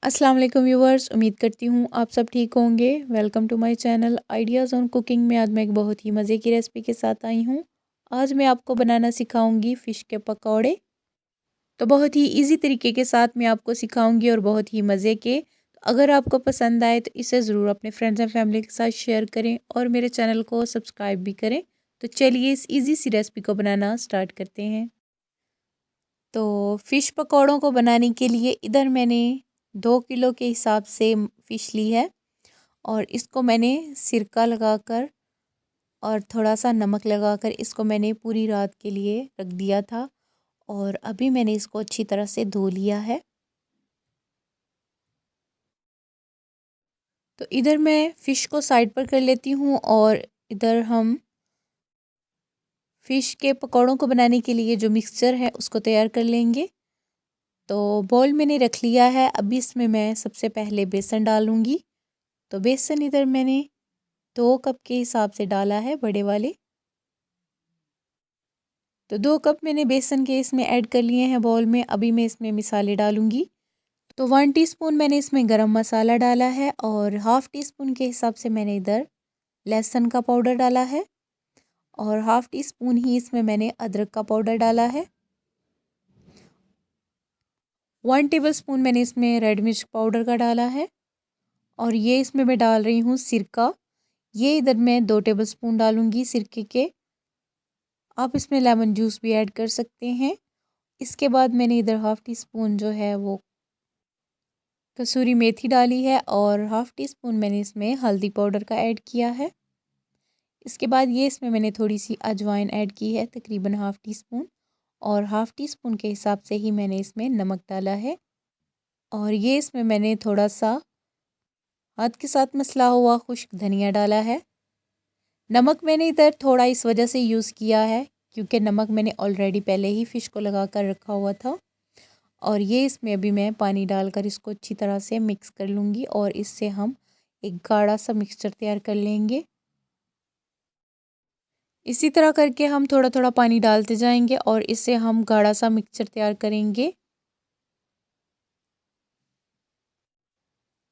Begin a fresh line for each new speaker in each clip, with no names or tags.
अस्सलाम वालेकुम व्यूवर्स, उम्मीद करती हूँ आप सब ठीक होंगे। Welcome to my channel ideas on cooking में। आज मैं एक बहुत ही मज़े की रेसिपी के साथ आई हूँ। आज मैं आपको बनाना सिखाऊंगी फ़िश के पकौड़े। तो बहुत ही इजी तरीके के साथ मैं आपको सिखाऊंगी और बहुत ही मज़े के। अगर आपको पसंद आए तो इसे ज़रूर अपने फ्रेंड्स एंड फैमिली के साथ शेयर करें और मेरे चैनल को सब्सक्राइब भी करें। तो चलिए इस ईजी सी रेसिपी को बनाना स्टार्ट करते हैं। तो फ़िश पकौड़ों को बनाने के लिए इधर मैंने 2 किलो के हिसाब से फ़िश ली है और इसको मैंने सिरका लगाकर और थोड़ा सा नमक लगाकर इसको मैंने पूरी रात के लिए रख दिया था और अभी मैंने इसको अच्छी तरह से धो लिया है। तो इधर मैं फ़िश को साइड पर कर लेती हूँ और इधर हम फ़िश के पकौड़ों को बनाने के लिए जो मिक्सचर है उसको तैयार कर लेंगे। तो बॉल मैंने रख लिया है। अभी इसमें मैं सबसे पहले बेसन डालूंगी। तो बेसन इधर मैंने 2 कप के हिसाब से डाला है, बड़े वाले। तो 2 कप मैंने बेसन के इसमें ऐड कर लिए हैं बॉल में। अभी मैं इसमें मिसाले डालूंगी। तो 1 टीस्पून मैंने इसमें गरम मसाला डाला है और हाफ़ टी स्पून के हिसाब से मैंने इधर लहसुन का पाउडर डाला है और हाफ़ टी स्पून ही इसमें मैंने अदरक का पाउडर डाला है। 1 टेबल स्पून मैंने इसमें रेड मिर्च पाउडर का डाला है और ये इसमें मैं डाल रही हूँ सिरका। ये इधर मैं 2 टेबल स्पून डालूंगी सिरके के। आप इसमें लेमन जूस भी ऐड कर सकते हैं। इसके बाद मैंने इधर हाफ़ टी स्पून जो है वो कसूरी मेथी डाली है और हाफ़ टी स्पून मैंने इसमें हल्दी पाउडर का ऐड किया है। इसके बाद ये इसमें मैंने थोड़ी सी अजवाइन ऐड की है, तकरीबन हाफ़ टी स्पून, और हाफ़ टी स्पून के हिसाब से ही मैंने इसमें नमक डाला है। और ये इसमें मैंने थोड़ा सा हाथ के साथ मसला हुआ खुश्क धनिया डाला है। नमक मैंने इधर थोड़ा इस वजह से यूज़ किया है क्योंकि नमक मैंने ऑलरेडी पहले ही फ़िश को लगा कर रखा हुआ था। और ये इसमें अभी मैं पानी डालकर इसको अच्छी तरह से मिक्स कर लूँगी और इससे हम एक गाढ़ा सा मिक्सचर तैयार कर लेंगे। इसी तरह करके हम थोड़ा थोड़ा पानी डालते जाएंगे और इससे हम गाढ़ा सा मिक्सचर तैयार करेंगे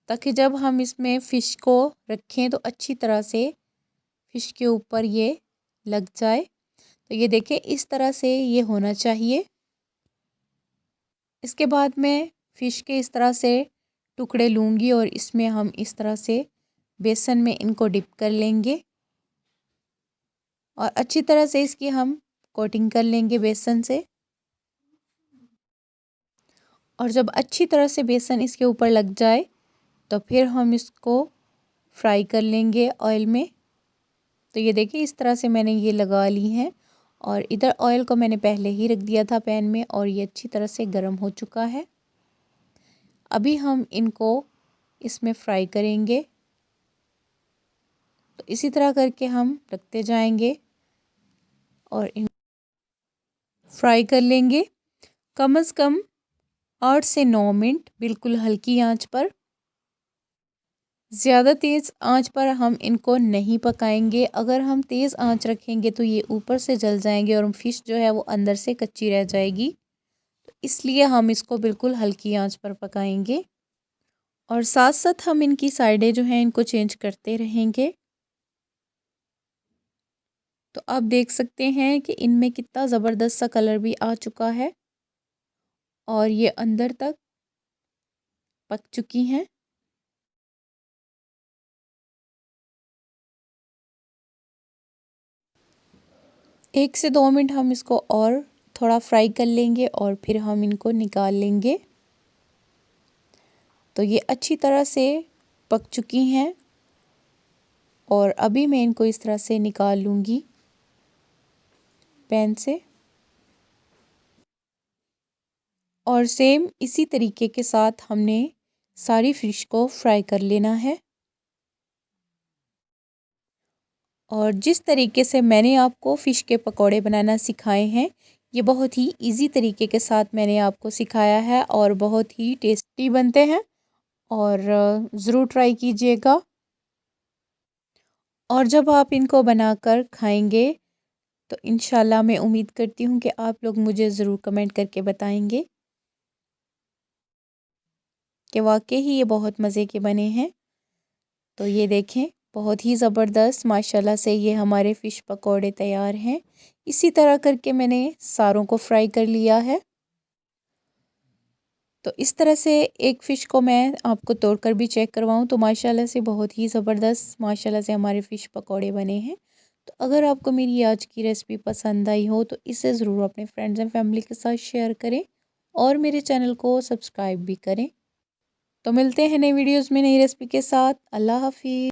ताकि जब हम इसमें फ़िश को रखें तो अच्छी तरह से फ़िश के ऊपर ये लग जाए। तो ये देखें, इस तरह से ये होना चाहिए। इसके बाद मैं फ़िश के इस तरह से टुकड़े लूँगी और इसमें हम इस तरह से बेसन में इनको डिप कर लेंगे और अच्छी तरह से इसकी हम कोटिंग कर लेंगे बेसन से। और जब अच्छी तरह से बेसन इसके ऊपर लग जाए तो फिर हम इसको फ्राई कर लेंगे ऑयल में। तो ये देखिए, इस तरह से मैंने ये लगा ली हैं और इधर ऑयल को मैंने पहले ही रख दिया था पैन में और ये अच्छी तरह से गर्म हो चुका है। अभी हम इनको इसमें फ्राई करेंगे। तो इसी तरह करके हम रखते जाएंगे और इन फ्राई कर लेंगे कम से कम 8 से 9 मिनट बिल्कुल हल्की आंच पर। ज़्यादा तेज़ आंच पर हम इनको नहीं पकाएंगे। अगर हम तेज़ आंच रखेंगे तो ये ऊपर से जल जाएंगे और फ़िश जो है वो अंदर से कच्ची रह जाएगी। तो इसलिए हम इसको बिल्कुल हल्की आंच पर पकाएंगे और साथ साथ हम इनकी साइडें जो हैं इनको चेंज करते रहेंगे। तो आप देख सकते हैं कि इनमें कितना ज़बरदस्त सा कलर भी आ चुका है और ये अंदर तक पक चुकी हैं। एक से 2 मिनट हम इसको और थोड़ा फ्राई कर लेंगे और फिर हम इनको निकाल लेंगे। तो ये अच्छी तरह से पक चुकी हैं और अभी मैं इनको इस तरह से निकाल लूँगी पैन से। और सेम इसी तरीके के साथ हमने सारी फ़िश को फ्राई कर लेना है। और जिस तरीके से मैंने आपको फ़िश के पकौड़े बनाना सिखाए हैं, ये बहुत ही इजी तरीके के साथ मैंने आपको सिखाया है और बहुत ही टेस्टी बनते हैं और ज़रूर ट्राई कीजिएगा। और जब आप इनको बनाकर खाएंगे तो इंशाल्लाह मैं उम्मीद करती हूँ कि आप लोग मुझे ज़रूर कमेंट करके बताएंगे कि वाकई ही ये बहुत मज़े के बने हैं। तो ये देखें बहुत ही ज़बरदस्त माशाल्लाह से ये हमारे फ़िश पकौड़े तैयार हैं। इसी तरह करके मैंने सारों को फ्राई कर लिया है। तो इस तरह से एक फ़िश को मैं आपको तोड़कर भी चेक करवाऊँ तो माशाल्लाह से बहुत ही ज़बरदस्त माशाल्लाह से हमारे फ़िश पकौड़े बने हैं। तो अगर आपको मेरी आज की रेसिपी पसंद आई हो तो इसे ज़रूर अपने फ्रेंड्स एंड फैमिली के साथ शेयर करें और मेरे चैनल को सब्सक्राइब भी करें। तो मिलते हैं नई वीडियोज़ में नई रेसिपी के साथ। अल्लाह हाफ़िज़।